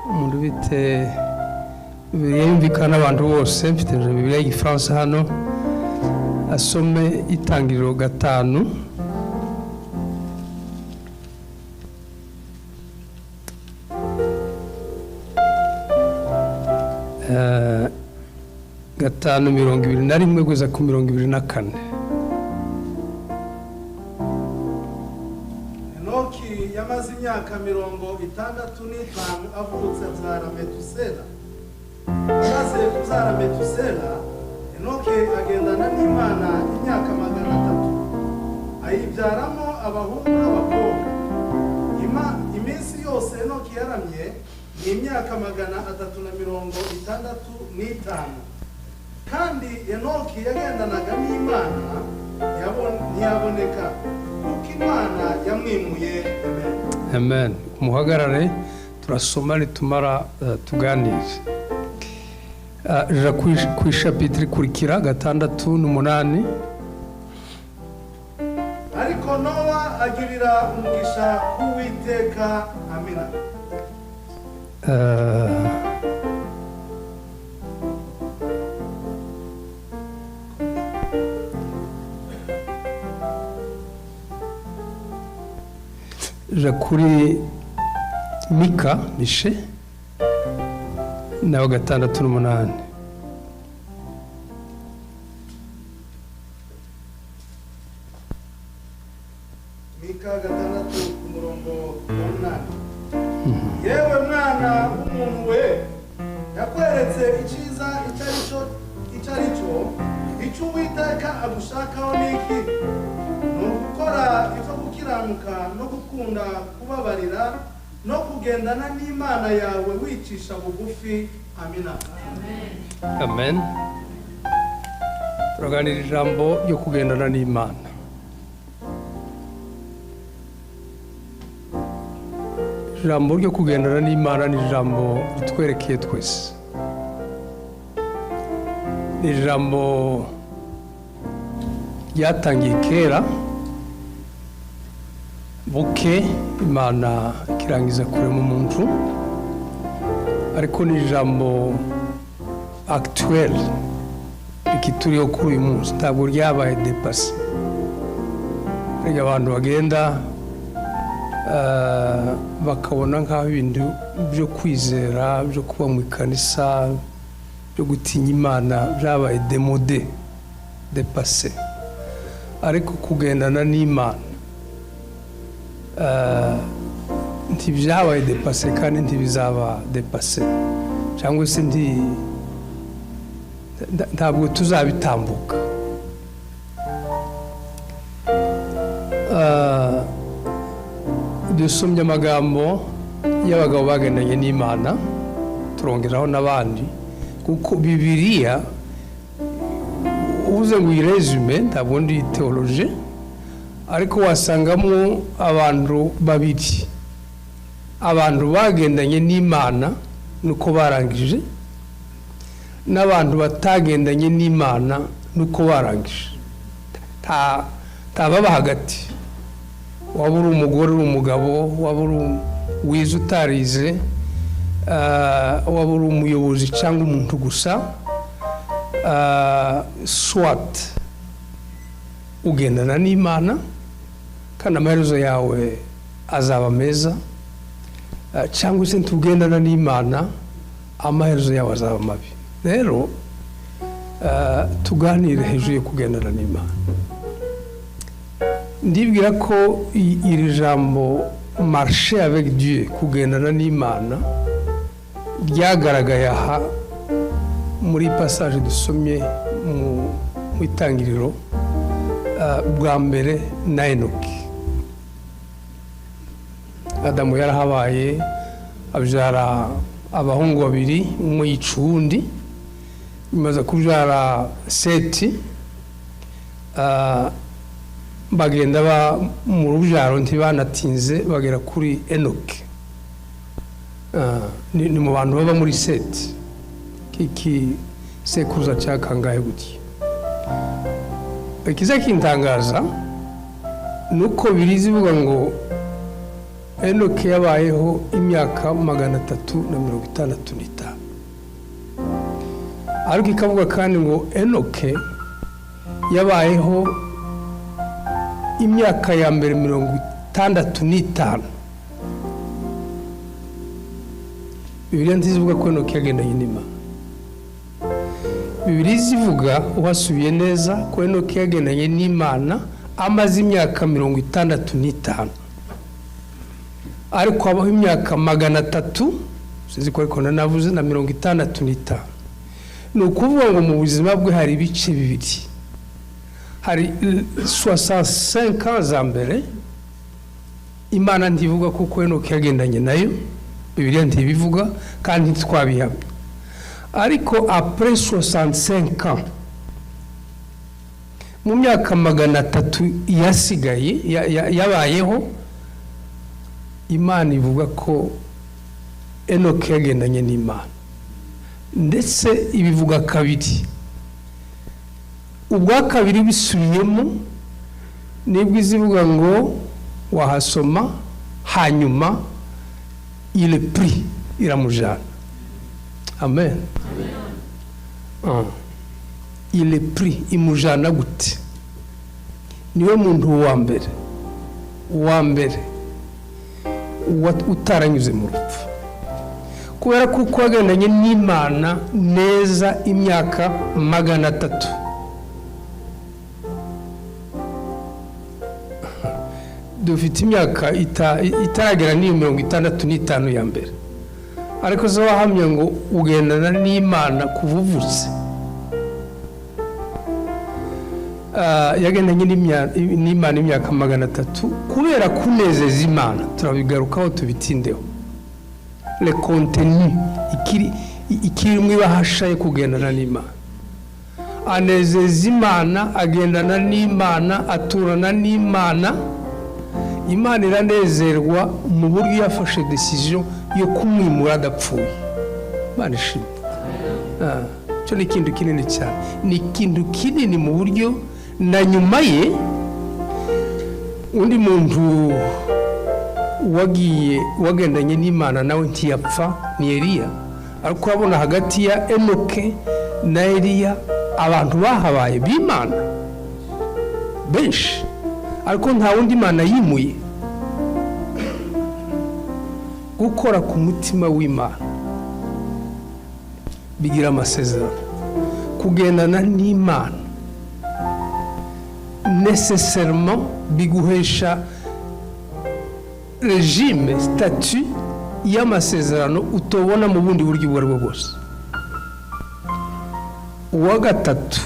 umuntu bite yumvikana abantu bose mfite Bibiliya y'Igifaransa hano asome Itangiriro 5 5:21 kugeza ku 24. Enoki yamaze imyaka 65 avutse abyara Metusela. Amaze kubyara Metusela, Enoki agendana n'Imana imyaka 300. Ayibyaramo abahungu n'abakobwa. Iminsi yose Enoki yaramye ni imyaka 365. Kandi Enoki yagendanaga n'Imana ntiyaboneka kuko Imana yamwimuye. Amen. Muhagarare turasoma nitumara tuganire. Ja ku chapitre kurikira 6:8. Ariko Nowa agirira umugisha k'Uwiteka. Amina. Ja kuri Mika Mishe nawe 6:8. Mika 6:8. Yewe mwana w'umuntu we, yakweretse icyiza icyo Uwiteka agushakaho n'iki? Ni ugukora ibyo gukiranuka no gukunda kubabarira no kugendana n'Imana yawe wicisha bugufi. Amina. Amen. Turaganira ijambo ryo kugendana n'Imana. Ijambo ryo kugendana n'Imana ni ijambo ritwerekeye twese. Ni ijambo ryatangiye kera buke Imana ikirangiza kurema umuntu, ariko ni ijambo actuel ikituriho kuri uyu munsi, ntabwo ryabaye dépassé. Hari abantu bagenda bakabona nk'aho ibintu byo kwizera, byo kuba mu ikanisa, byo gutinya Imana byabaye démodé, dépassé. Ariko kugendana n'Imana ntibyabaye dépassé kandi ntibizaba dépassé, cyangwa se ntabwo tuzabitambuka. Dusomye amagambo y'abagabo bagendanye n'Imana, turongeraho n'abandi, kuko Bibiliya ubuze ngo uyiresume, ntabwo ndi theologie, ariko wasangamo abantu babiri, abantu bagendanye n'Imana nuko barangije, n'abantu batagendanye n'Imana nuko barangije. Tababa hagati. Waba uri umugore uri umugabo, waba uri wize utarize, waba uri umuyobozi cyangwa umuntu gusa, swat ugendana n'Imana kandi amaherezo yawe azaba meza, cyangwa se ntugendana n'Imana amaherezo yawe azaba mabi. Rero tuganire hejuru yo kugendana n'Imana. Ndibwira ko iri jambo marcher avec Dieu, kugendana n'Imana, ryagaragaye aha muri passage dusomye mu Itangiriro bwa mbere na Enoki. Adamu yarahabaye abyara abahungu babiri, umwe yica uwundi, bimaze kubyara Seti. Bagenda mu rubyaro ntibanatinze bagera kuri Enoki. Ni mu bantu baba muri Seti, kiki sekuruza cyakangaye gutya. Ikiza kintangaza nuko birizi bivuga ngo Enoke yabayeho imyaka 365, ariko ikavuga kandi ngo Enoke yabayeho imyaka ya mbere 65. Bibiliya ntizivuga ko Enoke yagendanye n'Imana. Bibiliya zivuga uhasubiye neza ko Enoke yagendanye n'Imana amaze imyaka 65, ariko abaho imyaka 300, sizi ko ariko navuze na 65. Ni ukuvuga ngo mu buzima bwe hari ibice bibiri. Hari 65 ans za mbere Imana ntivuga kuko Enoke yagendanye nayo, Bibiliya ntibivuga kandi ntitwabihamya. Ariko après 65 ans, mu myaka 300 yasigaye yabayeho, Imana ivuga ko Enoke yagendanye n'Imana, ndetse ibivuga kabiri. Ubwa kabiri bisubiyemo nibwo izivuga ngo wahasoma, hanyuma il est pris, iramujana. Amen. Il est pris, imujana gute? Niwe muntu wa mbere utaranyuze mu rupfu, kubera kuko yagendanye n'Imana neza imyaka 300. Dufite imyaka itaragera n'iyo 65 ya mbere, ariko zo wahamya ngo ugendana n'Imana kuvuvutse. Yagendanye n'Imana imyaka 300 kubera kunezeza Imana. Turabigarukaho tubitindeho. Le contenu ikiri mu ibahasha yo kugendana n'Imana. Anezeza Imana, agendana n'Imana, aturana n'Imana. Imana iranezerwa mu buryo yafashe decision yo kumwimura adapfuye. Imana ishimwe. Cyo ni ikintu kinini cyane. Ni ikintu kinini mu buryo na nyuma ye undi muntu wagendanye n'Imana nawe ntiyapfa, ni Eliya. Ariko abona hagati ya Enoke na Eliya abantu bahabaye b'Imana benshi, ariko nta wundi Imana yimuye. Gukora ku mutima w'Imana bigira amasezerano. Kugendana n'Imana nécessairement biguhesha regime, statut y'amasezerano utobona mu bundi buryo ubwo aribwo bwose. Uwa gatatu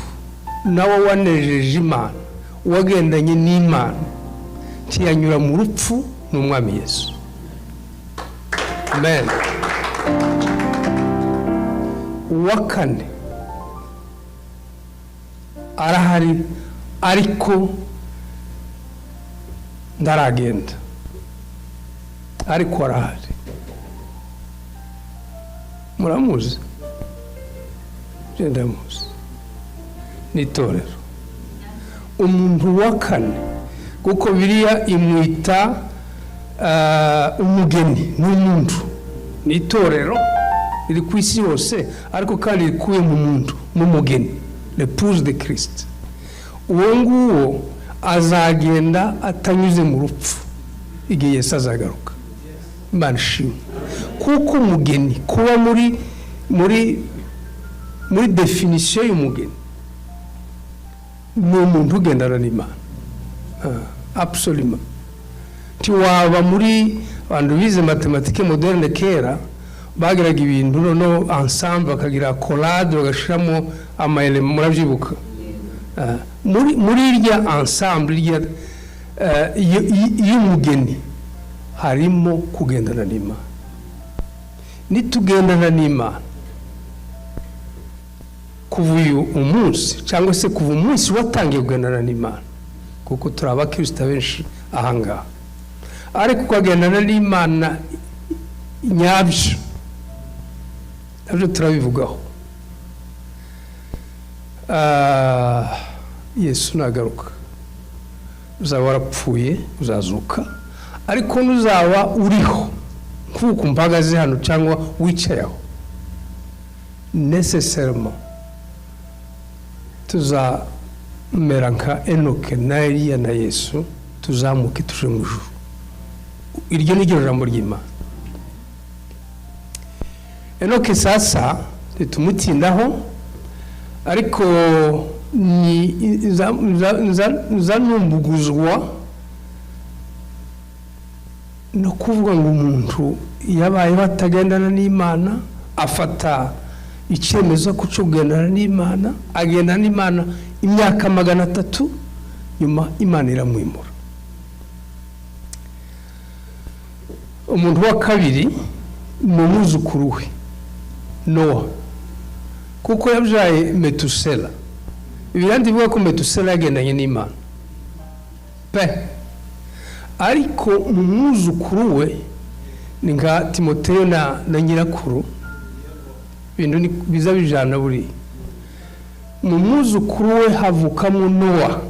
nawe wanejeje Imana, wagendanye n'Imana, ntiyanyura mu rupfu, n'Umwami Yesu. Amen. Uwa kane arahari, ariko ndaragenda, ariko arahari. Muramuzi? Ndamuzi. N'itorero. Umuntu wa kane kuko Bibiliya imwita umugeni, n'umuntu. N'itorero riri ku isi yose, ariko kandi rikuye mu muntu, mu mugeni, l'épouse de Christ. Uwo nguwo azagenda atanyuze mu rupfu igihe Yesu azagaruka. Imana ishimwe. Kuko umugeni, kuba muri definition y'umugeni, ni umuntu ugendana n'Imana. Absolument. Tiwaba muri abantu bize mathématique moderne kera bagiraga ibintu no ensemble, bakagira collade, bagashiramo amayelema, murabyibuka. Muri irya ensemble y'umugeni harimo kugendana n'Imana. Nitugendana n'Imana kuva uyu umunsi, cyangwa se kuva umunsi watangiye kugendana n'Imana, kuko turi abakristo benshi ahangaha, ariko kugendana n'Imana nyabyo nabyo turabivugaho. Yesu nagaruka uzaba warapfuye, uzazuka, ariko nuzaba uriho nk'uko mpagaze hano cyangwa wicayeho necessairement tuzamera nka Enoke na Eliya na Yesu, tuzamuke tuje mu ijuru. Iryo ni ryo jambo ry'Imana. Enoke sasa ntitumutindaho, ariko zanumbuguzwa no kuvuga ngo umuntu yabaye batagendana n'Imana, afata icyemezo ko kugendana n'Imana, agendana n'Imana imyaka 300, nyuma Imana iramwimura. Umuntu wa kabiri ni umwuzukuru we Nowa, kuko yabyaye Metusela. Ibirandi bivuga ko Metusela yagendanye n'Imana pe, ariko mu mwuzukuru we ni nka Timoteyo na nyirakuru, bintu biza bijana buri. Mu mwuzukuru we havukamo Nowa.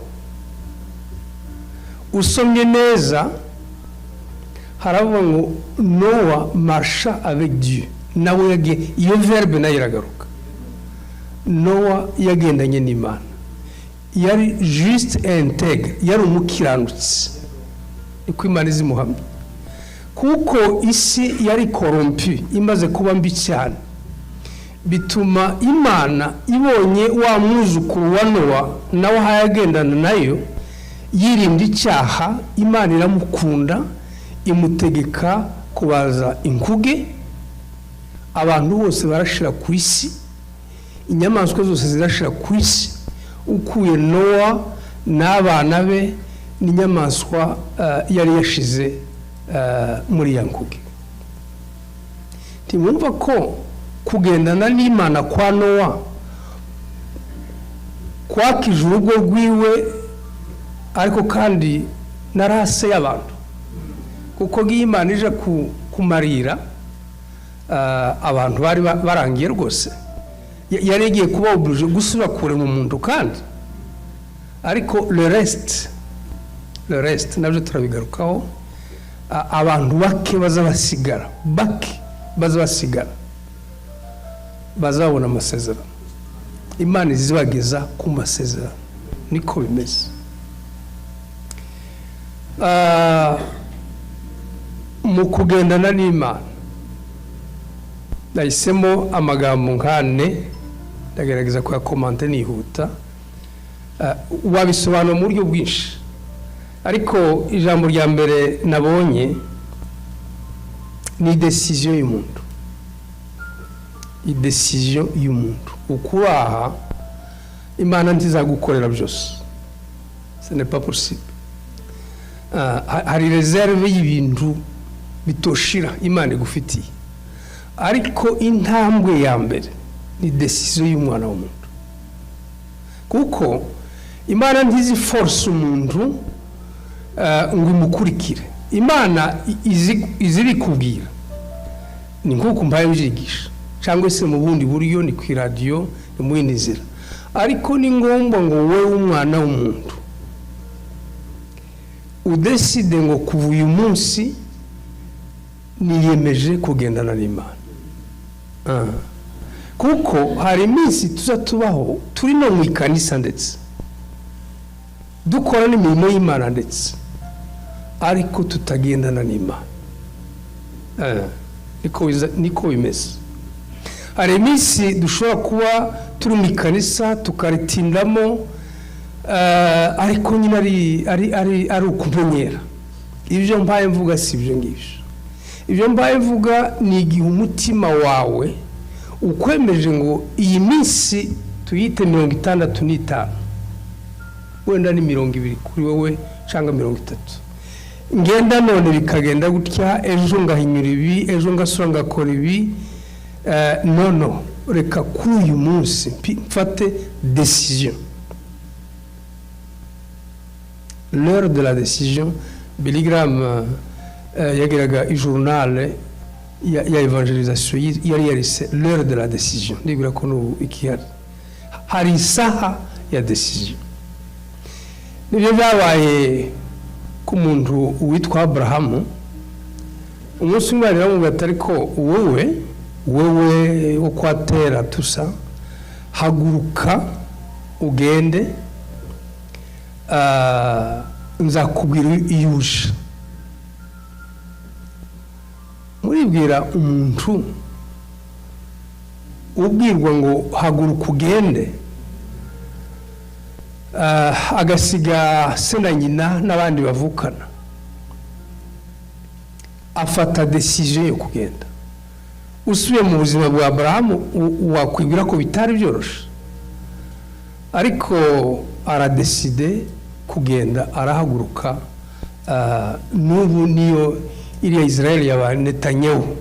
Usomye neza haravuga ngo Nowa marcha avec Dieu, nawe iyo verbe nayo iragaruka. Nowa yagendanye n'Imana, yari juste et intègre, yari umukiranutsi, niko Imana izimuhamya. Kuko isi yari corrompu, imaze kuba mbi cyane, bituma Imana ibonye wa mwuzukuru wa Nowa nawe hayagendana nayo, yirinda icyaha. Imana iramukunda, imutegeka kubaza inkuge. Abantu bose barashira ku isi, inyamaswa zose zirashira ku isi, ukuye Nowa n'abana be n'inyamaswa yari yashize muri ya nkuge. Timumva ko kugendana n'Imana kwa Nowa kwakije urugo rwiwe, ariko kandi narase y'abantu, kuko Imana ije kumarira abantu bari barangiye rwose. Yari igiye kuba oblige gusura kure mu muntu kandi, ariko le reste nabyo turabigarukaho. Abantu bake bazabasigara, bazabona amasezerano. Imana izibageza ku masezerano, niko bimeze. Mu kugendana n'Imana nahisemo amagambo nkane, ndagerageza kuyakomanta nihuta. Wabisobanura mu buryo bwinshi, ariko ijambo rya mbere nabonye ni decision y'umuntu. Decision y'umuntu ukuraha Imana ntizagukorera byose, ce n'est pas possible. Hari reserve y'ibintu bitoshira Imana igufitiye, ariko intambwe ya mbere ni decision y'umwana w'umuntu. Kuko Imana ntizi force umuntu ngo imukurikire. Imana izibikubwira, ni nkuko mbaye byigisha cyangwa se mu bundi buryo, ni ku radio, ni mu nzira. Ariko ni ngombwa ngo wowe umwana w'umuntu udeside ngo kuva uyu munsi niyemeje kugendana n'Imana. Kuko hari iminsi tuzatubaho turi no mu ikanisa ndetse dukora n'imirimo y'Imana ndetse, ariko tutagendana n'Imana. Niko bimeze. Hari iminsi dushobora kuba turi mu ikanisa tukaritindamo, ariko nyine ari ukumenyera. Ibyo mbaye mvuga si ibyo ngibyo. Ibyo mbaye mvuga ni igihe umutima wawe ukwemeje ngo iyi minsi tuyite 65, wenda ni 20 kuri wowe cyangwa 30. Ngenda none bikagenda gutya, ejo ngahinyura ibi, ejo ngasura ngakora ibi. No, reka kuri uyu munsi mfate décision. L'heure de la décision, Billy Graham yagiraga journal ya evangelisation yari yarise l'heure de la décision. Ndibwira ko no ikihari hari isaha ya décision. Nibyo byabaye k'umuntu witwa Aburahamu. Umunsi umwe aramubwira ati ariko wowe wo kwa Tera tusa, haguruka ugende, nzakubwira iyo uje. Muribwira umuntu ubwirwa ngo haguruka ugende, agasiga se na nyina n'abandi bavukana, afata decision yo kugenda. Usubiye mu buzima bwa Aburahamu wakwibwira ko bitari byoroshye, ariko aradeside kugenda, arahaguruka. N'ubu niyo iriya Israel ya Netanyahu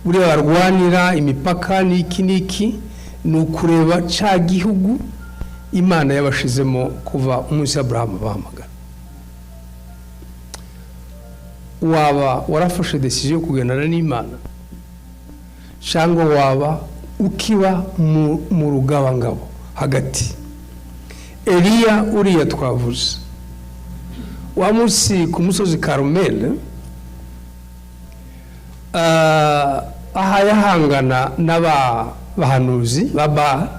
buriya barwanira imipaka n'iki ni ukureba cya gihugu Imana yabashizemo kuva umunsi Aburahamu bahamagara. Waba warafashe decision yo kugendana n'Imana, cyangwa waba ukiba mu rugabangabo hagati. Eliya uriya twavuze wa munsi ku musozi Karumeli, aha yahangana n'abahanuzi ba Baali,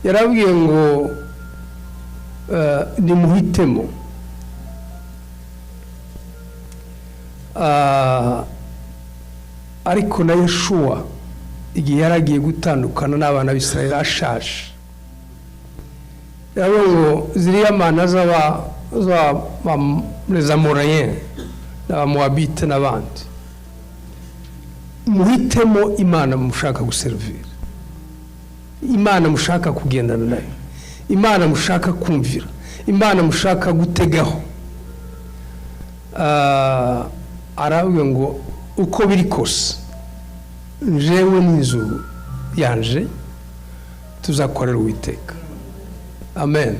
yarabwiye ngo nimuhitemo. Ariko na Yeshuwa igihe yaragiye gutandukana n'abana b'Israeli ashaje, yarabwiye ngo ziriya mana z'Amorayen n'Abamoabite n'abandi, muhitemo Imana mushaka guservira, Imana mushaka kugendana nayo, Imana mushaka kumvira, Imana mushaka gutegaho. Aravuga ngo uko biri kose jewe n'inzu yanje tuzakorera Uwiteka. Amen.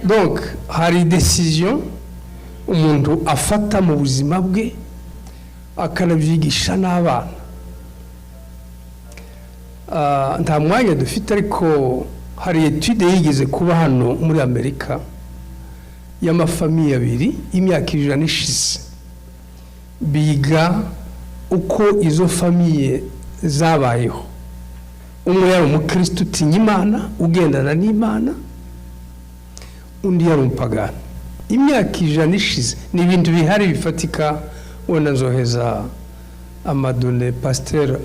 Donc hari decision umuntu afata mu buzima bwe, akanabyigisha n'abana. Nta mwanya dufite, ariko hari etude yigeze kuba hano muri Amerika y'amafamiye abiri y'imyaka 100 ishize, biga uko izo famiye zabayeho. Umwe yari umukristo utinya Imana, ugendana n'Imana, undi yari umupagani. Imyaka 100 ishize, ni ibintu bihari bifatika. Wenda nzoheza amadone pasteur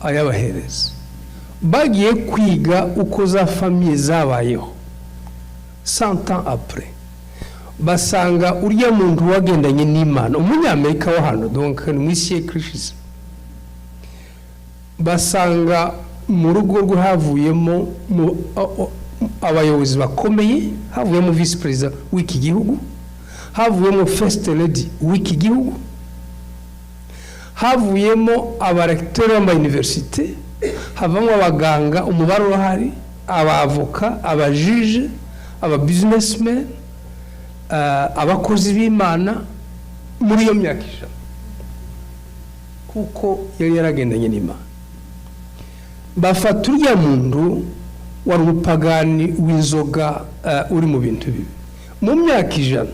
ayabahereza. Bagiye kwiga uko za famiye zabayeho 100 ans après, basanga uriya muntu wagendanye n'Imana, umunyamerika wa hano, donc ni mu siècle ishize, basanga mu rugo rwe havuyemo abayobozi bakomeye, havuyemo vice president w'iki gihugu, havuyemo first lady w'iki gihugu, havuyemo abarektori b'amauniversite, havamo abaganga, umubare urahari, abavoka, abajije, ababusinessmen, abakozi b'Imana muri iyo myaka 100, kuko yari yaragendanye n'Imana. Bafata uriya muntu wari umupagani w'inzoga, uri mu bintu bibi mu myaka 100,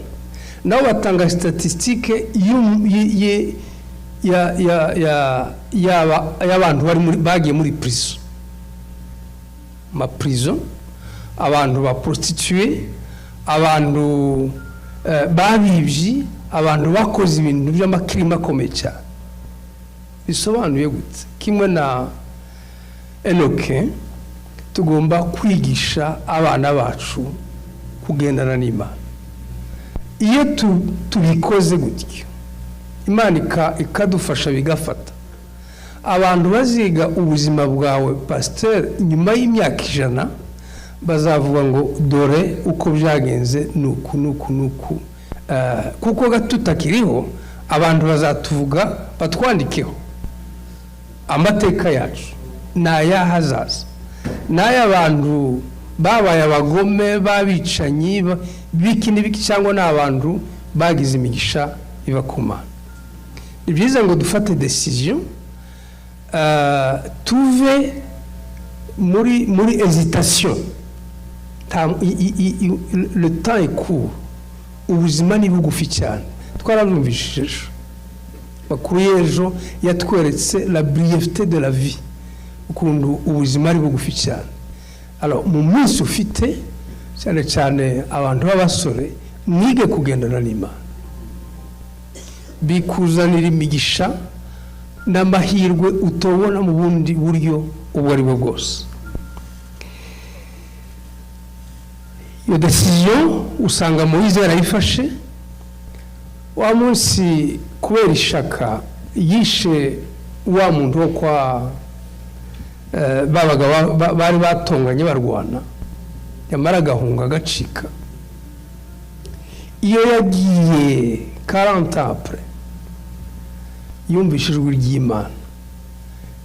nabo batanga statistique y'abantu bagiye muri prison, ma prison, abantu ba prostituée, abantu babibyi, abantu bakoze ibintu by'amakrima akomeye cyane. Bisobanuye gute? Kimwe na Enoke, tugomba kwigisha abana bacu kugendana n'Imana. Iyo tubikoze gutyo, Imana ikadufasha bigafata, abantu baziga ubuzima bwawe pasteur nyuma y'imyaka 100 bazavuga ngo dore uko byagenze nuku. Kuko gatutakiriho, abantu bazatuvuga batwandikeho amateka yacu n'ayahazaza, n'ay'abantu babaye abagome, babicanyi, biki cyangwa n'abantu bagize imigisha iva ku Mana. Ni byiza ngo dufate decision, tuve muri hésitation. Le temps est court. ubuzima ni bugufi cyane twarabyumvishije ejo makuru y'ejo yatweretse la brièveté de la vie ukuntu ubuzima ari bugufi cyane alors mu minsi ufite cyane cyane abantu b'abasore mwige kugendana n'Imana bikuzanira imigisha n'amahirwe utobona mu bundi buryo ubwo ari bwo bwose. Iyo decision usanga Moise yarayifashe wa munsi kubera ishaka yishe wa muntu wo kwa babaga bari batonganye barwana yamara gahunga gacika. Iyo yagiye 40 après yumvise ijwi ry'Imana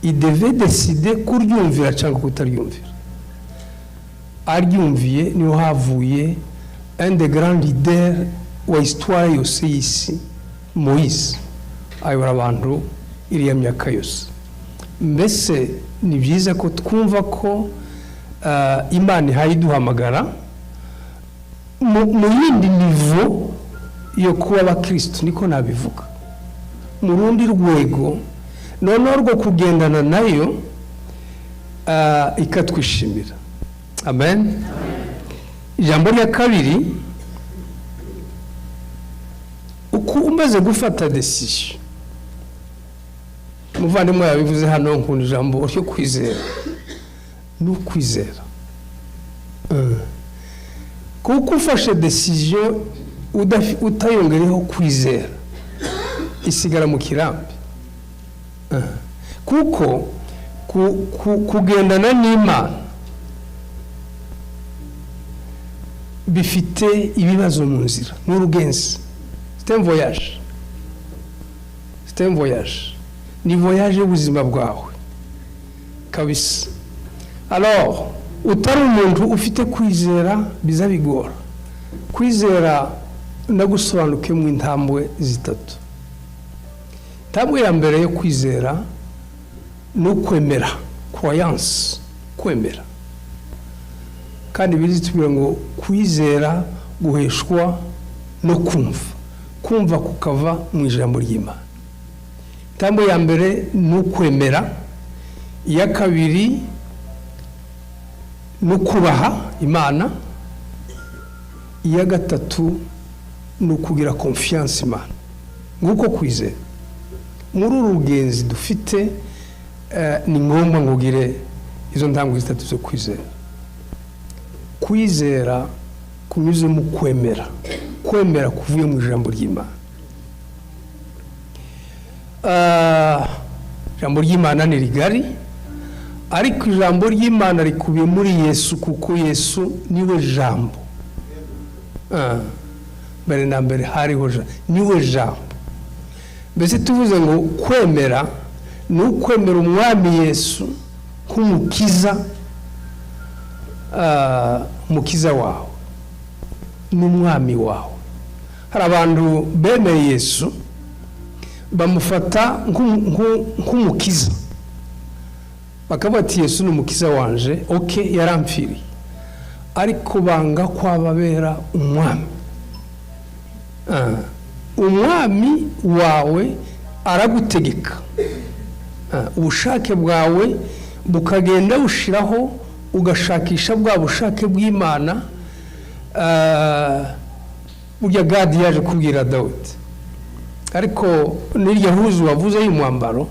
il devait décider kuryumvira cyangwa kutaryumvira. Aryumviye niho havuye un des grands leaders wa histoire yose y'isi Moise ayobora abantu iriya myaka yose. Mbese ni byiza ko twumva ko Imana ihayiduhamagara mu yindi nivo yo kuba abakristo niko nabivuga mu rundi rwego noneho rwo kugendana nayo ikatwishimira. Amen. Ijambo rya kabiri uko umaze gufata decision muvandimwe yabivuze hano nkunda ijambo ryo kwizera n'ukwizera kuko ufashe decision utayongereho kwizera isigara mu kirambi kuko kugendana n'Imana bifite ibibazo mu nzira n'urugenzi. C'est un voyage, c'est un voyage, ni voyage y'ubuzima bwawe kabisa. Alors utari umuntu ufite kwizera bizabigora. Kwizera nagusobanuke mu intambwe zitatu. Intambwe ya mbere yo kwizera no kwemera, croyance, kwemera. Kandi bizitubwira ngo kwizera guheshwa no kumva kukava mu ijambo ry'Imana. Intambwe ya mbere no kwemera, iya kabiri no kubaha Imana, iya gatatu no kugira confiance Imana. Nguko kwizera muri urugenzi dufite ni ngombwa ngugire izo ntambwe zitatu zo kwizera. Kwizera kunyuze mu kwemera kuvuye mu ijambo ry'Imana. Ijambo ry'Imana ni rigari ariko ijambo ry'Imana rikubiye muri Yesu kuko Yesu niwe jambo. Mbere na mbere hariho niwe jambo. Mbese tuvuze ngo kwemera ni ukwemera umwami Yesu nk'umukiza, mukiza wawe n'umwami wawe. Hari abantu bemeye Yesu bamufata nk'umukiza bakavuga ati Yesu ni umukiza wanje, okay yarampfiriye, ariko banga kwababera umwami. Umwami wawe aragutegeka, ubushake bwawe bukagenda bushiraho ugashakisha bwa bushake bw'Imana. Burya Gadi yaje kubwira Dawidi, ariko n'irya huzu wavuze y'umwambaro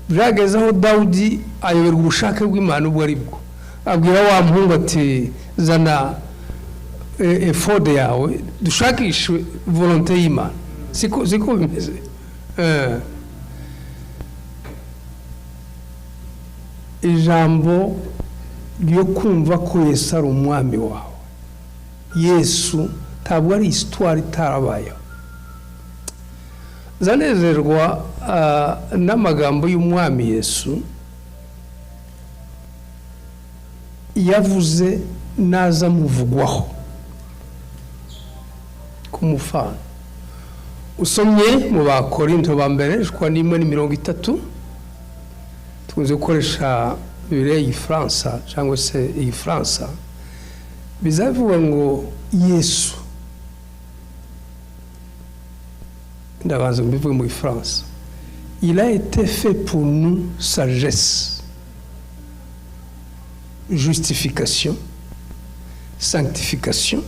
byagezeho Dawidi ayoberwa ubushake bw'Imana ubwo ari bwo. Abwira wa muhungu ati zana efode yawe dushakishe volonté y'Imana. Siko bimeze. Ijambo ryo kumva ko Yesu ari umwami wawe. Yesu ntabwo ari histoire itarabayeho. Zanezerwa n'amagambo y'umwami Yesu yavuze naza muvugwaho kumufana. Usomye mu Bakorinto ba mbere kwa 1:30 tukunze gukoresha Bibiliya y'Igifaransa cyangwa se Igifaransa bizavuga ngo Yesu ndabanza mbivuge mu Gifaransa. Il a été fait pour nous sagesse, justification, sanctification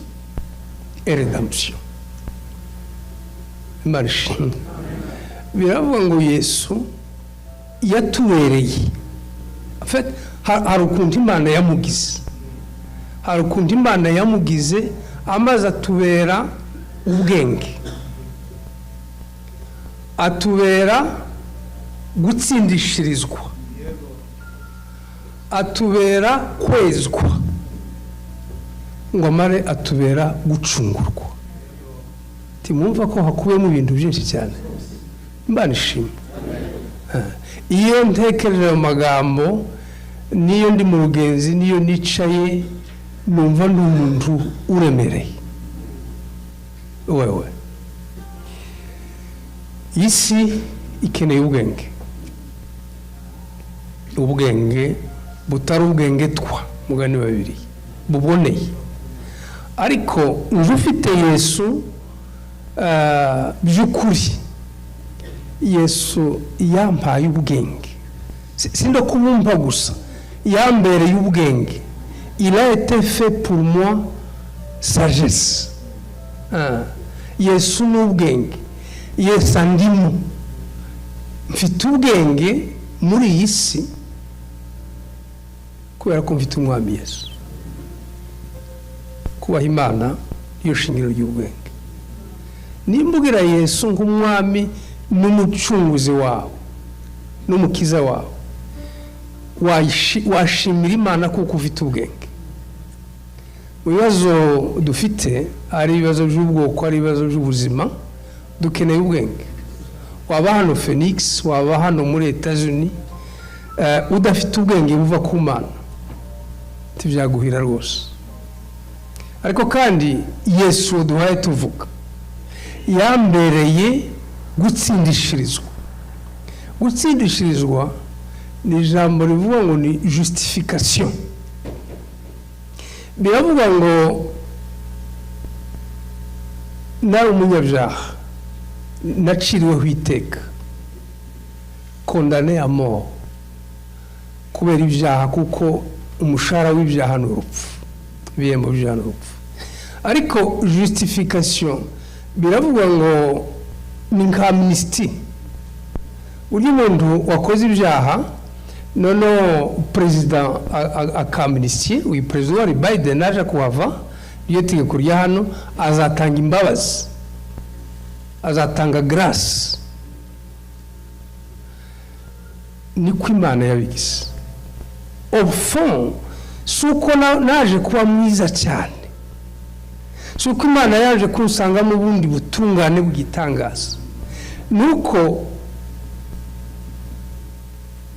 et rédemption. Imana ishimwe. Biravuga ngo Yesu yatubereye. En fait, hari ukuntu Imana yamugize. Hari ukuntu Imana yamugize amaze atubera ubwenge. Atubera gutsindishirizwa. Atubera kwezwa. Ngo amare atubera gucungurwa. Timumva ko hakubiyemo ibintu byinshi cyane. Imana ishimwe. Iyo ntekereje amagambo niyo ndi mu rugenzi niyo nicaye numva ndi umuntu uremereye. Wewe isi ikeneye ubwenge. Ubwenge butari ubwenge twa mugani babiri buboneye. Ariko uje ufite Yesu by'ukuri Yesu yampaye ubwenge. Sindo kubumva gusa yambereye ubwenge. Il a été fait pour moi sagesse. Yesu n'ubwenge. Yesu andimo. Mfite ubwenge muri iyi si kubera ko mfite umwami Yesu. Kubaha Imana iyo shingiro ry'ubwenge. Nimbugira Yesu nk'umwami n'umucunguzi wawe n'umukiza wawe, washimira Imana kuko ufite ubwenge. Mu bibazo dufite ari ibibazo by'ubwoko, ari ibibazo by'ubuzima, dukeneye ubwenge. Waba hano Phoenix, waba hano muri Etats-Unis, udafite ubwenge buva ku Mana tibyaguhira rwose. Ariko kandi Yesu duhaye tuvuga yambereye gutsindishirizwa. Gutsindishirizwa ni ijambo rivuga ngo ni justification. Biravuga ngo nari umunyabyaha naciriweho iteka, condamné à mort kubera ibyaha, kuko umushahara w'ibyaha ni urupfu, ibihembo by'ibyaha ni urupfu. Ariko justification biravuga ngo ni nka amnesty. Uri umuntu wakoze ibyaha noneho president akamnistie, uyu president wari Biden aje kuhava, iyo tegeko rya hano azatanga imbabazi, azatanga grace. Niko Imana yabigize. Au fond suko naje kuba mwiza cyane, suko Imana yaje kunsanga mu bundi butungane bw'itangaza, nuko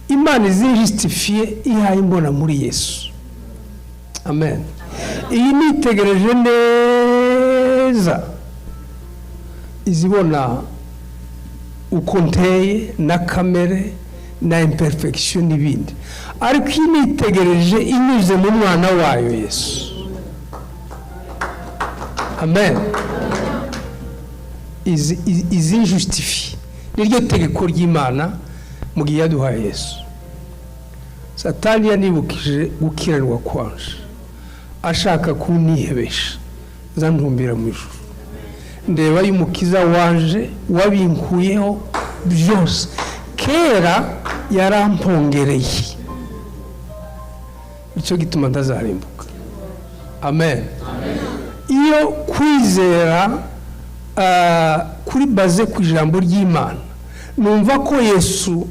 Imana izinjustifiye ihaye imbona muri Yesu. Amen. Iyi nitegereje neza izibona uko nteye na kamere na imperfection n'ibindi, ariko iyi nitegereje inyuze mu mwana wayo Yesu. Amen. Izinjustifiye niryo tegeko ry'Imana mu gihe yaduhaye Yesu. Satani yanibukije gukiranwa kwanje, ashaka kunihebesha, zantumbira mu ijuru. Ndeba y'umukiza wanje wabinkuyeho byose, kera yarampongereye, icyo gituma ndazarimbuka. Amen. Iyo kwizera kuri baze ku ijambo ry'Imana, numva ko Yesu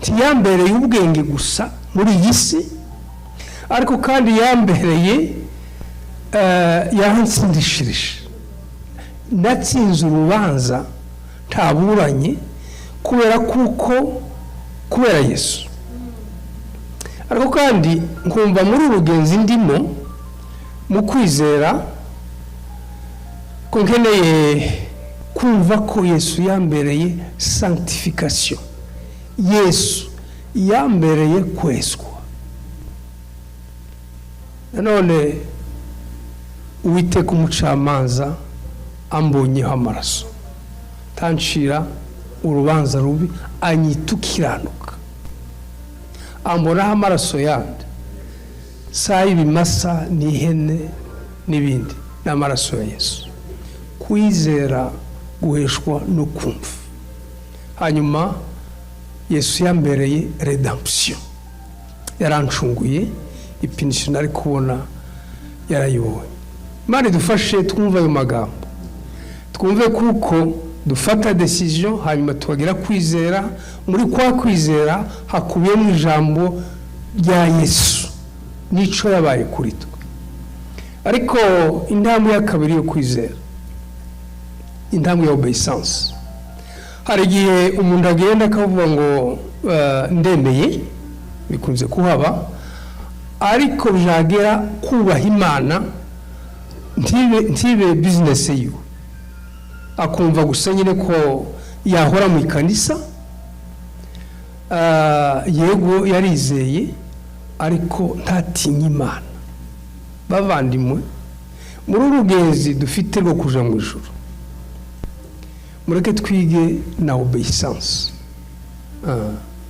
ntiyambereye ubwenge gusa muri iyi si, ariko kandi yambereye yansindishirije. Natsinze urubanza ntaburanye kubera Yesu. Ariko kandi nkumva muri urugenzi ndimo mu kwizera ko nkeneye kumva ko Yesu yambereye sanctification. Yesu yambereye kwezwa. None Uwiteka umucamanza ambonyeho amaraso, tancira urubanza rubi, anyita ukiranuka, ambonaho amaraso yandi, saa y'ibimasa n'ihene n'ibindi, n'amaraso ya Yesu. Kwizera guheshwa no kumva. Hanyuma Yesu yambereye redemption, yarancunguye, ipinisho nari kubona yarayibonye. Imana idufashe twumva ayo magambo, twumve kuko dufata decision hanyuma tukagira kwizera. Muri kwa kwizera hakubiyemo ijambo rya Yesu nico yabaye kuri twe. Ariko intambwe ya kabiri yo kwizera, intambwe ya obeissance. Hari igihe umuntu agenda akavuga ngo ndemeye, bikunze kuhaba, ariko byagera kubaha Imana ntibe business yiwe, akumva gusa nyine ko yahora mu ikanisa, yego yarizeye ariko ntatinye Imana. Bavandimwe, muri urugenzi dufite rwo kuja mu ijuru, mureke twige na obeissance.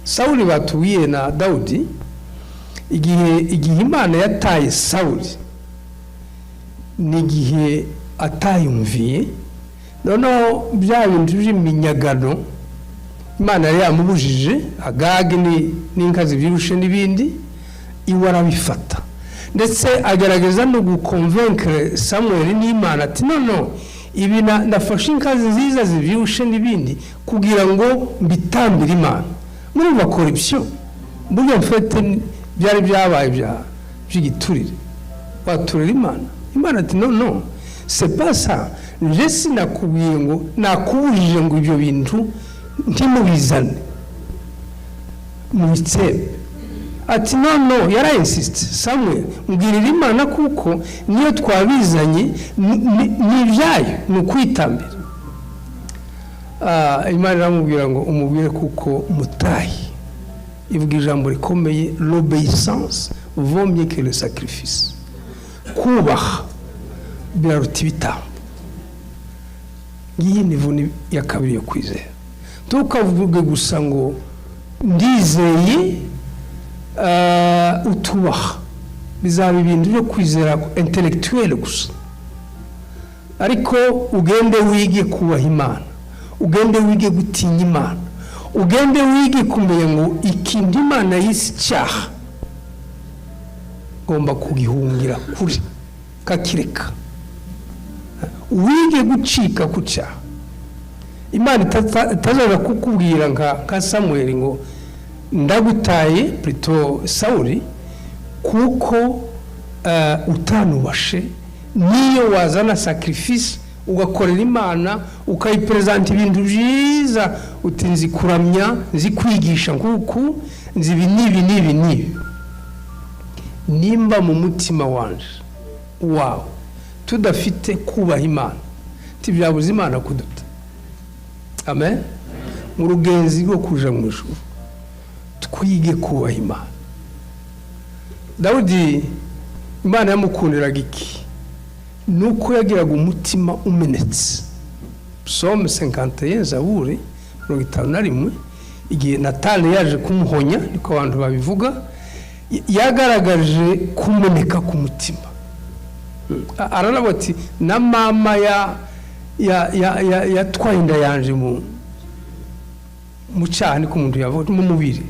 Sawuli batuwiye na Dawudi, igihe Imana yataye Sawuli ni igihe atayumviye, noneho bya bintu by'iminyagano Imana yari yamubujije, Agagi n'inka zibyibushe n'ibindi, iwe arabifata, ndetse agerageza no guconvaincre Samuel n'Imana ati no ibi ndafashe inka nziza zibyibushe n'ibindi kugira ngo mbitambire Imana. Muri bakora ibyo burya mfite byari byabaye by'igiturire, waturira Imana ati no c'est pas ça, je sinakubwiye ngo nakubujije ngo ibyo bintu ntimubizane mubitsebe. Ati no yara insist Samuel, mbwirira Imana kuko niyo twabizanye ni byayo ni kwitambira. Imana iramubwira ngo umubwire kuko mutahi, ivuga ijambo rikomeye, l'obéissance vaut mieux que le sacrifice. Kubaha biraruta ibitambo. Ngiyi nivo ya kabiri yo kwizera. Tukavuge gusa ngo ndizeye utubaha, bizaba ibintu byo kwizera intellectuel gusa. Ariko ugende wige kubaha Imana, ugende wige gutinya Imana, ugende wige kumenya ngo ikintu Imana yise icyaha ngomba kugihungira kuri kakireka, wige gucika ku cyaha. Imana itazaza kukubwira nka Samuel ngo ndagutaye plutôt Sawuli kuko utanubashe, niyo wazana sacrifice ugakorera Imana ukayipresenta ibintu byiza, utinzi kuramya, nzi kwigisha nguku, nzi nibi nimba mu mutima wanje wawe tudafite kubaha Imana, tibyabuze Imana kuduta. Amen. Mu rugenzi rwo kuja mu ijuru twige kubaha Imana. Dawudi Imana yamukundiraga iki? Nuko yagiraga umutima umenetse. Psalm 51 Zaburi 51, igihe Natani yaje kumuhonya, niko abantu babivuga, yagaragaje kumeneka ku mutima. Aranavuga ati na mama yatwaye inda yanje mu cyaha, niko umuntu yavuga mu mubiri.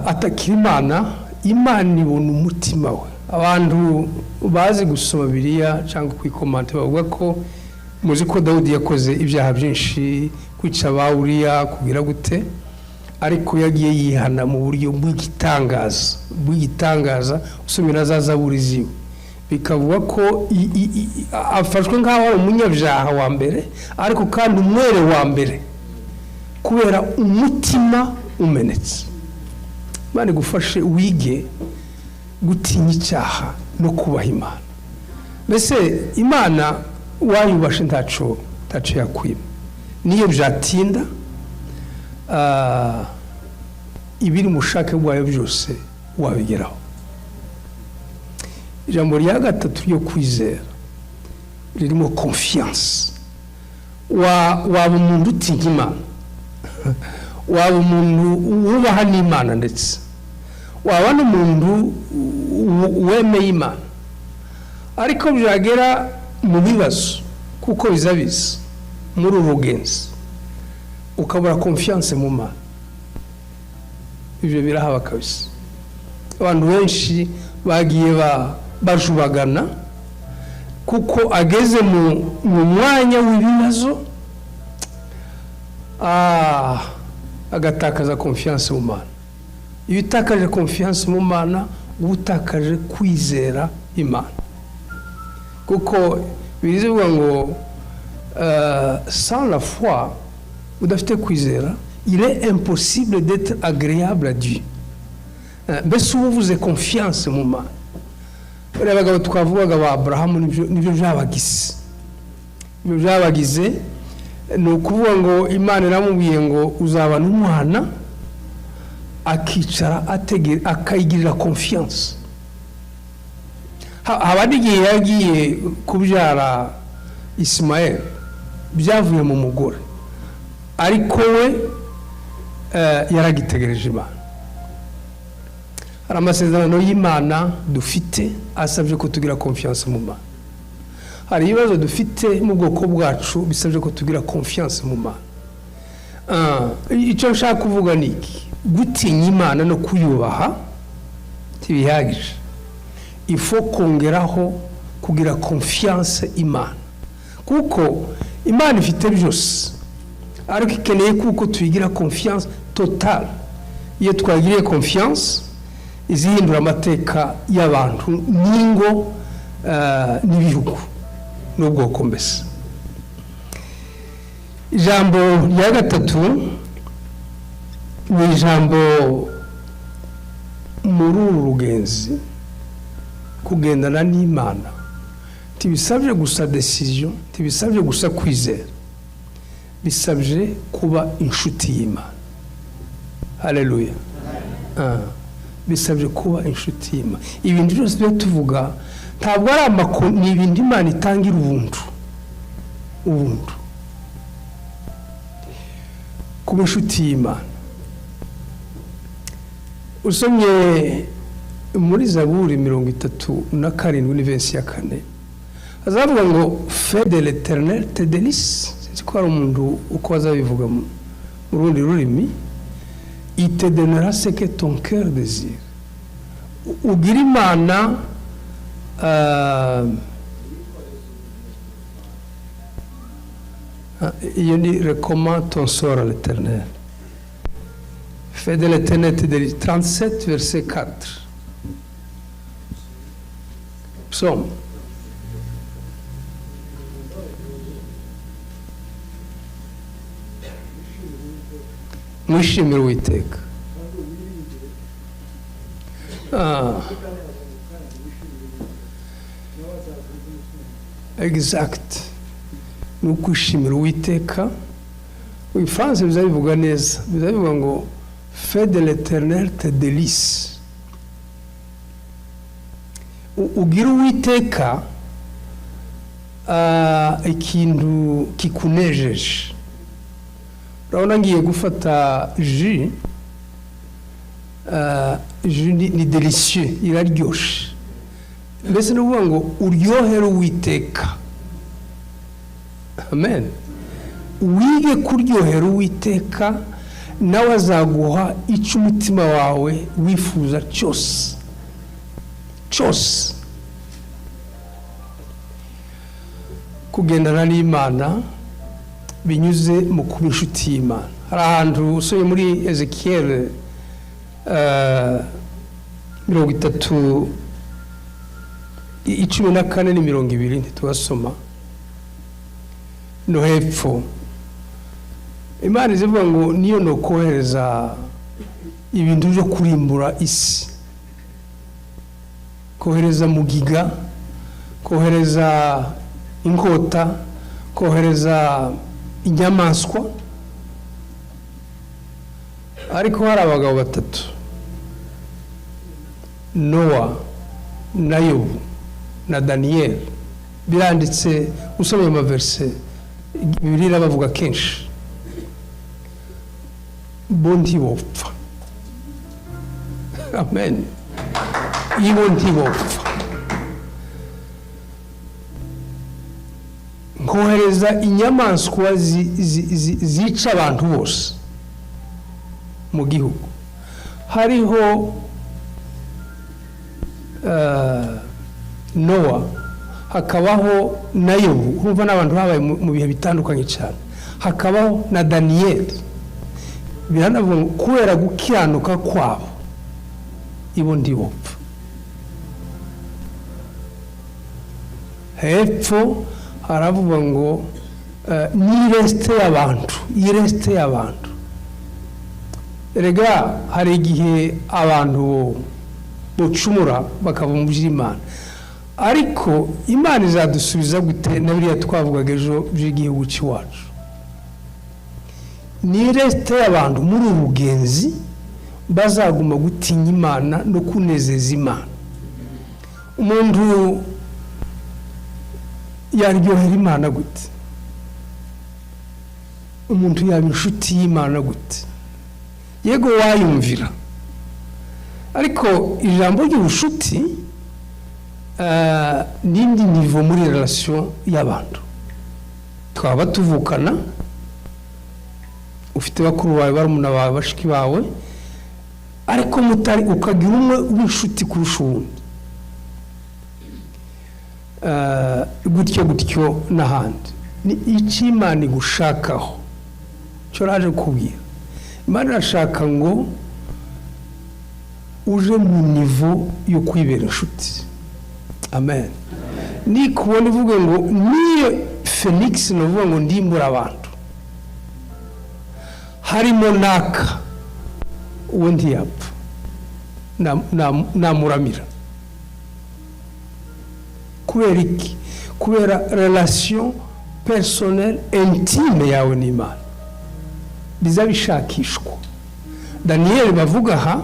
Atakira Imana ibona umutima we. Abantu bazi gusoma Bibiliya cyangwa kwikomanta bavuga ko muzi ko Dawudi yakoze ibyaha byinshi, kwica Uriya, kugira gute, ariko yagiye yihana mu buryo bw'igitangaza. Usomera za Zaburi ziwe bikavuga ko afashwe nk'aho ari umunyabyaha wa mbere, ariko kandi umwere wa mbere kubera umutima umenetse. Imana igufashe wige gutinya icyaha no kubaha Imana. Mbese Imana wayubashe ntaco yakwima, niyo byatinda ibiri mushake bwayo byose wabigeraho. Ijambo rya gatatu ryo kwizera ririmo confiance. waba umuntu utinya Imana waba umuntu wubaha n'Imana ndetse waba n'umuntu wemeye Imana ariko byagera mu bibazo kuko bizabiza muri urugenzi ukabura confiance mu Mana ibyo birahaba kabisa abantu benshi bagiye bajubagana kuko ageze mu mwanya w'ibibazo agatakaza confiance mu Mana iyo utakaje confiance mu Mana utakaje kwizera Imana kuko bivuga ngo sans la foi udafite kwizera il est impossible d'être agréable à Dieu mbese uba uvuze confiance mu Mana bariya bagabo twavugaga ba Aburahamu nibyo byabagize ni ukuvuga ngo Imana iramubwiye ngo uzabana umwana akicara akayigirira confiance haba n'igihe yagiye kubyara Ismael byavuye mu mugore ariko we yaragitegereje Imana hari amasezerano y'Imana dufite asabye ko tugira confiance mu Mana hari ibibazo dufite mu bwoko bwacu bisabye ko tugira confiance mu Mana icyo nshaka kuvuga ni iki gutinya Imana no kuyubaha ntibihagije ifo kongeraho kugira confiance Imana kuko Imana ifite byose ariko ikeneye kuko tuyigira confiance totale iyo twagiriye confiance izihindura amateka y'abantu n'ingo n'ibihugu n'ubwoko mbese ijambo rya gatatu ni ijambo muri uru rugenzi kugendana n'Imana tibisabye gusa decision tibisabye gusa kwizera bisabye kuba inshuti y'Imana haleluya bisabye kuba inshuti y'Imana ibintu byose byo tuvuga ntabwo ari ni ibintu Imana itangira ubuntu kuba inshuti y'Imana usomye muri Zaburi 37 n'verse ya 4 azavuga ngo fais de l'Éternel tes délices c'est quoi umuntu uko azabivuga mu rundi rurimi il te donnera ce que ton cœur désire ugira Imana il dit recommande ton sort à l'Éternel fais de l'Éternel tes délices 37 verset 4 psaume mwishimire Uwiteka exact ni ukwishimira Uwiteka mu Gifaransa bizabivuga neza bizabivuga ngo fais de l'Éternel tes délices ugira Uwiteka ikintu kikunejeje urabona ngiye gufata jus ni délicieux iraryoshe mbese ni ukuvuga ngo uryohere Uwiteka amen wige kuryohera Uwiteka nawe azaguha icyo umutima wawe wifuza cyose kugendana n'Imana binyuze mu kuba inshuti y'Imana hari ahantu usoye muri Ezekiel 30 14 ni 20 ntitubasoma no hepfo Imana izivuga ngo niyo no kohereza ibintu byo kurimbura isi kohereza mugiga kohereza inkota kohereza inyamaswa ariko hari abagabo batatu Noa na Yobu na Daniel biranditse usomye amaverse Bibiliya bavuga kenshi bo ntibopfa. Amen. Ibo ntibopfa. Nkohereza inyamaswa zica abantu bose mu gihugu. Hariho Nowa, hakabaho na Yobu, urumva n'abantu babaye mu bihe bitandukanye cyane. Hakabaho na Daniyeli. Biranavuga ngo kubera gukiranuka kwabo ibo ntibopfa. Hepfo haravuga ngo yireste y'abantu. Erega hari igihe abantu bocumura bakava mu by'Imana, ariko Imana izadusubiza gute na biriya twavugaga ejo by'igihugu cyacu. Nireste y'abantu muri urugenzi bazaguma gutinya Imana no kunezeza Imana. Umuntu yaryohera Imana gute? Umuntu yaba inshuti y'Imana gute? Yego wayumvira, ariko ijambo ry'ubushuti n'indi nivo muri relation y'abantu. Twaba tuvukana, ufite bakuru bawe, barumuna bawe, bashiki bawe, ariko mutari ukagira umwe w'inshuti kurusha uwundi. Gutyo n'ahandi. Ni iki Imana igushakaho? Cyo raje kubwira. Imana irashaka ngo uje mu nivo yo kwibera inshuti. Amen. Ni kubona ivuga ngo niyo Felix novuga ngo ndimbura abantu, harimo naka uwo ntiyapfa namuramira. Kubera iki? Kubera relation personnelle intime yawe n'Imana bizabishakishwa. Daniyeli bavuga aha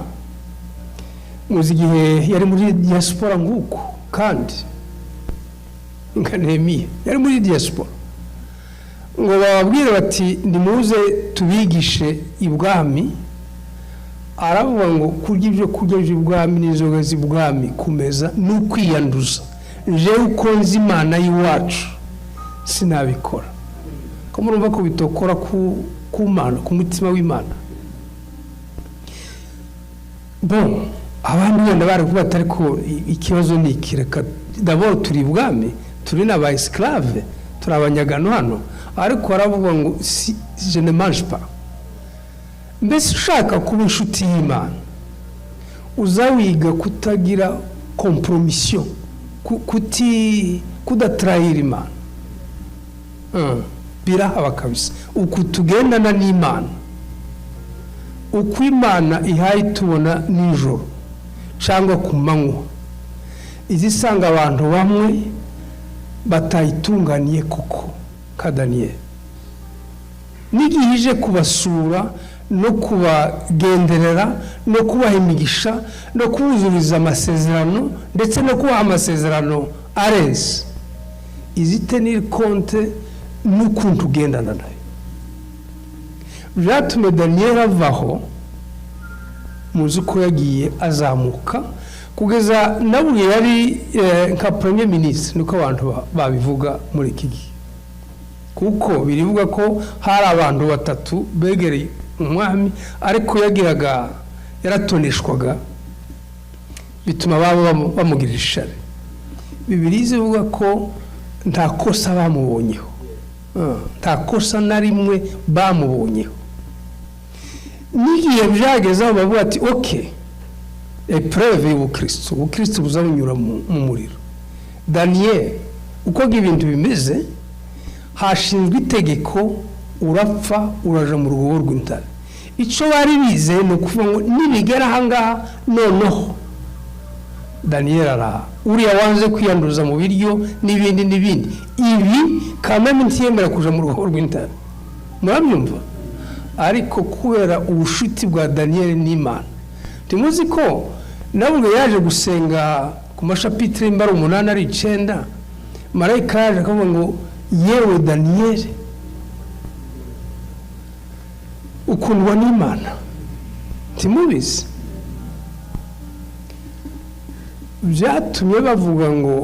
muzi igihe yari muri diaspora nguko, kandi nka Nehemiya yari muri diaspora, ngo bababwire bati nimuze tubigishe ibwami. Aravuga ngo kurya ibyo kurya by'ibwami n'inzoga z'ibwami kumeza n'ukwiyanduza, jewe uko nzi Imana y'iwacu sinabikora. Ko murumva ko bitokora ku Mana, ku mutima w'Imana. Bon, abandi wenda bari kuba atari ko ikibazo ni ikireka. D'abord turi ibwami, turi n'aba esclave, turi abanyagano hano, ariko aravuga ngo si je ne mange pas. Mbese ushaka kuba inshuti y'Imana uzawiga kutagira compromission, kudatrahira Imana. Birahaba kabisa. Uko tugendana n'Imana, uko Imana ihaye tubona nijoro cyangwa ku manywa, izisanga abantu bamwe batayitunganiye kuko ka Daniyeli. N'igihe ije kubasura no kubagenderera no kubaha imigisha no kubuzuriza amasezerano ndetse no kubaha amasezerano arenze, izitenir konte n'ukuntu ugendana nayo. Byatume Daniyeli avaho, muzi ko yagiye azamuka kugeza nawe yari nka premier ministre, niko abantu babivuga muri iki gihe. Kuko birivuga ko hari abantu batatu begereye umwami, ariko yaratoneshwaga bituma babo bamugirira ishari. Bibiliya ivuga ko nta kosa bamubonyeho, nta kosa na rimwe bamubonyeho. N'igihe byageze aho bavuga ati okay, epreve y'ubukristo buzabunyura mu muriro. Daniyeli uko ibintu bimeze, hashinzwe itegeko urapfa uraja mu rugo rw'intare. Icyo bari bizeye ni ukuvuga ngo nibigera ahangaha noneho Daniyeli araha, uriya wanze kwiyanduza mu biryo n'ibindi, ibi kameme ntiyemera kuja mu rugo rw'intare. Murabyumva? Ariko kubera ubushuti bwa Daniyeli n'Imana, timuzi ko nabwo yaje gusenga ku mashapitre mbara 8 ari 9, marayika yaje akavuga ngo yewe Daniyeli ukundwa n'Imana ntimubizi byatumye bavuga ngo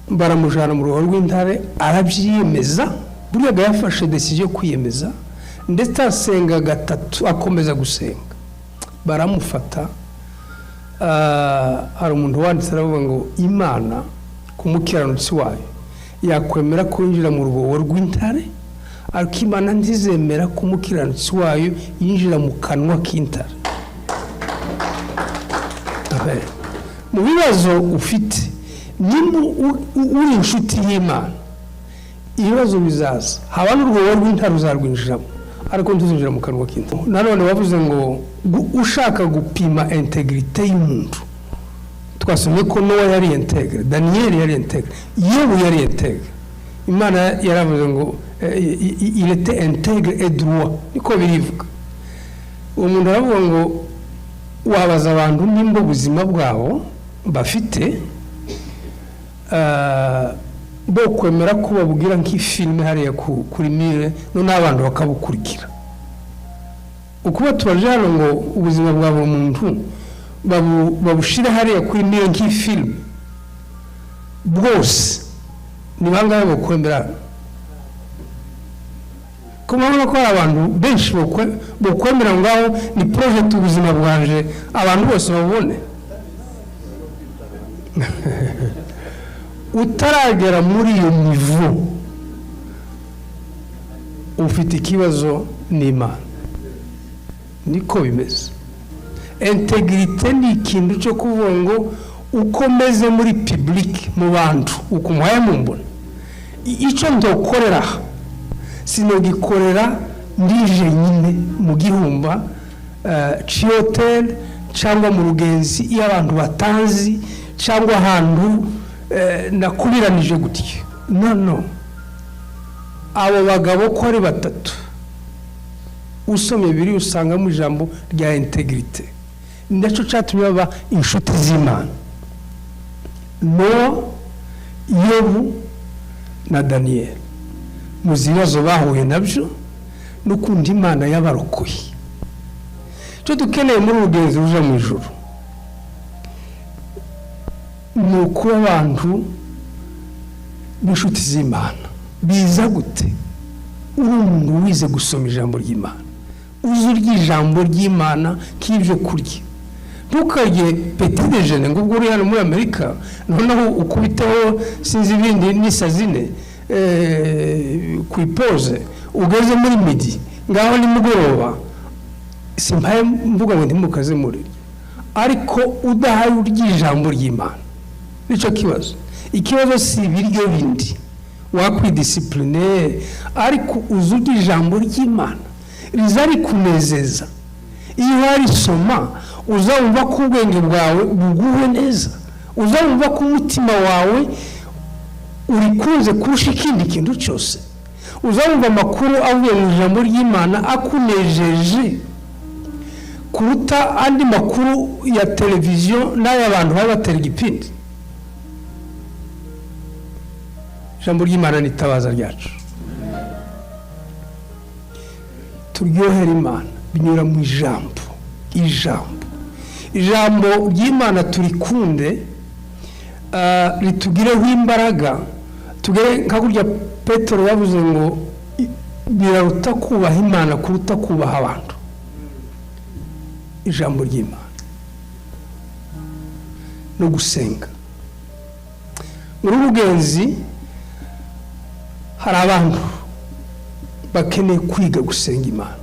baramujana mu rugo rw'intare arabyiyemeza buriya yafashe decision yo kwiyemeza ndetse asenga gatatu akomeza gusenga baramufata hari umuntu wanditse aravuga ngo Imana ku mukiranutsi wayo yakwemera kwinjira mu rugo rw'intare ariko Imana ntizemera ko umukiranutsi wayo yinjira mu kanwa k'intare. Mu bibazo ufite nimba uri inshuti y'Imana ibibazo bizaza haba n'urugo rw'intare uzarwinjiramo ariko ntuzinjira mu kanwa k'intare. Nanone bavuze ngo ushaka gupima integrite y'umuntu twasomye ko Nowa yari integre, Daniel yari integre, Yobu yari integre. Imana yaravuze ngo il était intègre et droit niko birivuga. Uwo muntu aravuga ngo wabaza abantu nimba ubuzima bwabo bafite bo kwemera ko babubwira nk'ifilme hariya kuri mire none abantu bakabukurikira. Ukuba tubaje hano ngo ubuzima bwa buri muntu babushire hariya kuri mire nk'ifilme bwose ni bangahe bokwemera? Kumabona ko abantu benshi bokwemera ngaho ni project ubuzima bwanje abantu bose babone. Utaragera muri iyo nivo ufite ikibazo n'Imana niko bimeze. Integrite ni ikintu cyo kuvuga ngo ukomeze muri public mu bantu ukumuhaye mu mbona icyo ndokorera sinogikorera ndije nyine mu gihumba hotel cyangwa mu rugenzi iyo abantu batanzi cyangwa ahantu nakubiranije gutya. No abo bagabo ko ari batatu usomye biri usanga mu ijambo rya integrite ndaco cyatumye baba inshuti z'Imana. No Yobu na Daniel mu zibazo bahuye nabyo n'ukundi Imana yabarokoye. Cyo dukeneye muri urugenzi ruja mu ijuru nuko abantu b'inshuti z'Imana biza gute uri umuntu wize gusoma ijambo ry'Imana uzi ry'ijambo ry'Imana k'ibyo kurya ntukarye petit déjeuner ngo ubwo uri hano muri Amerika noneho ukubiteho sinzi ibindi n'isazine kwipoze ugeze muri midi ngaho ni mugoroba simpaye mvuga ngo ndimukaze muri ariko udahaye ury'ijambo ry'Imana nico kibazo. Ikibazo si ibiryo bindi wakwidiscipline ariko uzugira ijambo ry'Imana rizari kunezeza. Iyo hari soma uzumva ko ubwenge bwawe buguwe neza, uzumva ko umutima wawe urikunze kurusha ikindi kintu cyose, uzumva amakuru avuye mu ijambo ry'Imana akunejeje kuruta andi makuru ya televiziyo n'ay'abantu baba batera igipindi. Ijambo ry'Imana ni tabaza ryacu. Turyohera Imana binyura mu ijambo ry'Imana turikunde ritugireho imbaraga tugere nka kurya Petero yavuze ngo biraruta kubaha Imana kuruta kubaha abantu. Ijambo ry'Imana no gusenga muri urugenzi hari abantu bakeneye kwiga gusenga Imana.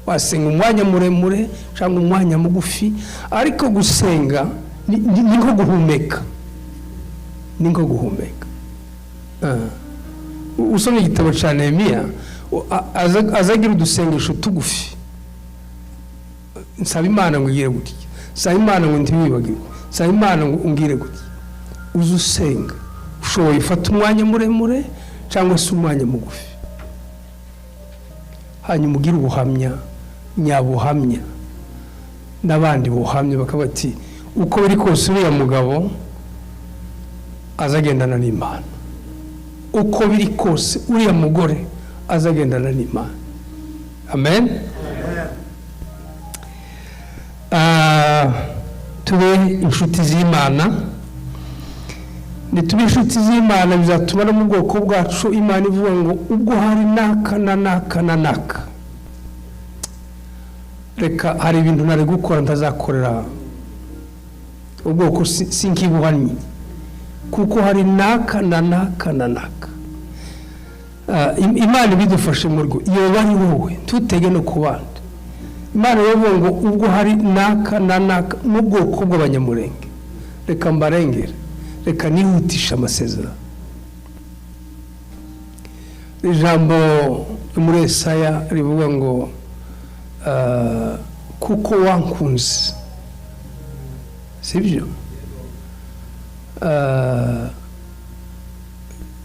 Wasenga umwanya muremure cyangwa umwanya mugufi ariko gusenga ni nko guhumeka, ni nko guhumeka. Usomye igitabo cya Nehemiya azagira udusengesho tugufi. Nsaba Imana ngo ngire gutya, nsaba Imana ngo ntiwibagirwe, nsaba Imana ngo ungire gutya. Uzusenga ushoboye ufata umwanya muremure cyangwa se umwanya mugufi, hanyuma ugira ubuhamya nyabuhamya n'abandi buhamya bakabati uko biri kose uriya mugabo azagendana n'Imana, uko biri kose uriya mugore azagendana n'Imana. Amen. tube inshuti z'Imana. Nitube inshuti z'Imana bizatuma no mu bwoko bwacu Imana ivuga ngo ubwo hari naka reka hari ibintu nari gukora ntazakorera ubwoko sinkibuhanye kuko hari naka. Imana bidufashe mu rwo iyo bari wowe tutege no kubandi. Imana yavuga ngo ubwo hari naka mu bwoko bw'abanyamurenge reka mbarengere, reka nihutisha amasezerano. Ijambo muri Yesaya rivuga ngo kuko wankunze, sibyo?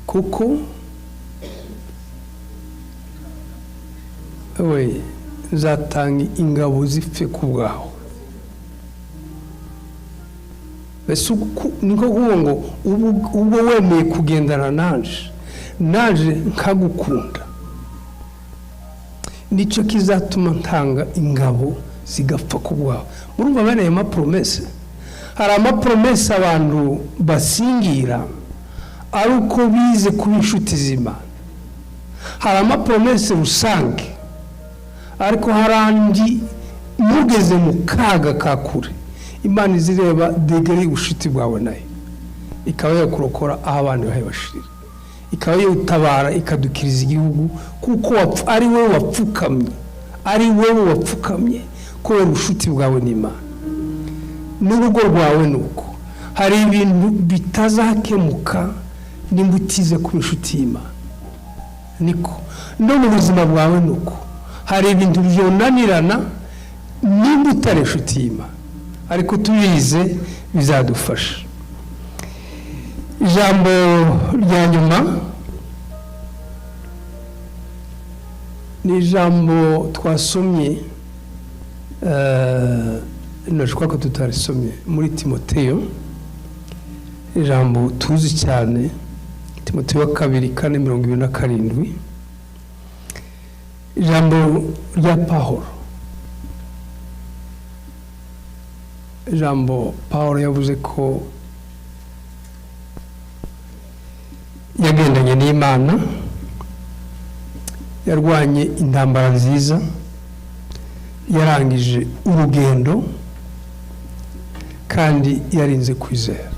Kuko we zatanga ingabo zipfe ku bwawe. Bese niko kuvuga ngo ubwo wemeye kugendana naje nkagukunda, nicyo kizatuma ntanga ingabo zigapfa ku bwawe. Murumva bene ayo mapromese? Hari amapromese abantu basingira ari uko bize kuba inshuti z'Imana. Hari amapromese rusange, ariko harandi mugeze mu kaga kakure Imana izireba degere ubushuti bwawe nayo ikaba yakurokora aho abandi bahebashirira, ikaba yutabara ikadukiriza igihugu kuko ari wowe wapfukamye kubera ubushuti bwawe n'Imana. N'urugo rwawe nuko hari ibintu bitazakemuka nimba utize kuba inshuti y'Imana, niko no mu buzima bwawe nuko hari ibintu byonanirana nimba utari inshuti y'Imana, ariko tubize bizadufasha. Ijambo rya nyuma ni ijambo twasomye nashaka ko tutarisomye muri Timoteyo, ijambo tuzi cyane, Timoteyo 2:4-27, ijambo rya Pawulo. Ijambo Pawulo yavuze ko yagendanye n'Imana, yarwanye intambara nziza, yarangije urugendo kandi yarinze kwizera.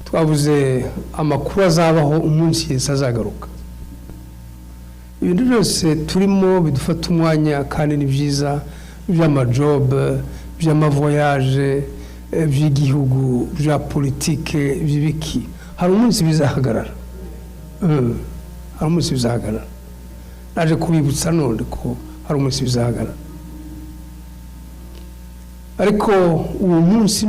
Twavuze amakuru azabaho umunsi Yesu azagaruka. Ibintu byose turimo bidufata umwanya kandi ni byiza, by'amajob, by'amavoyage, by'igihugu, bya politike, by'ibiki. Hari umunsi bizahagarara. Hari umunsi bizahagarara. Naje kubibutsa none ko hari umunsi bizahagarara. Ariko uwo munsi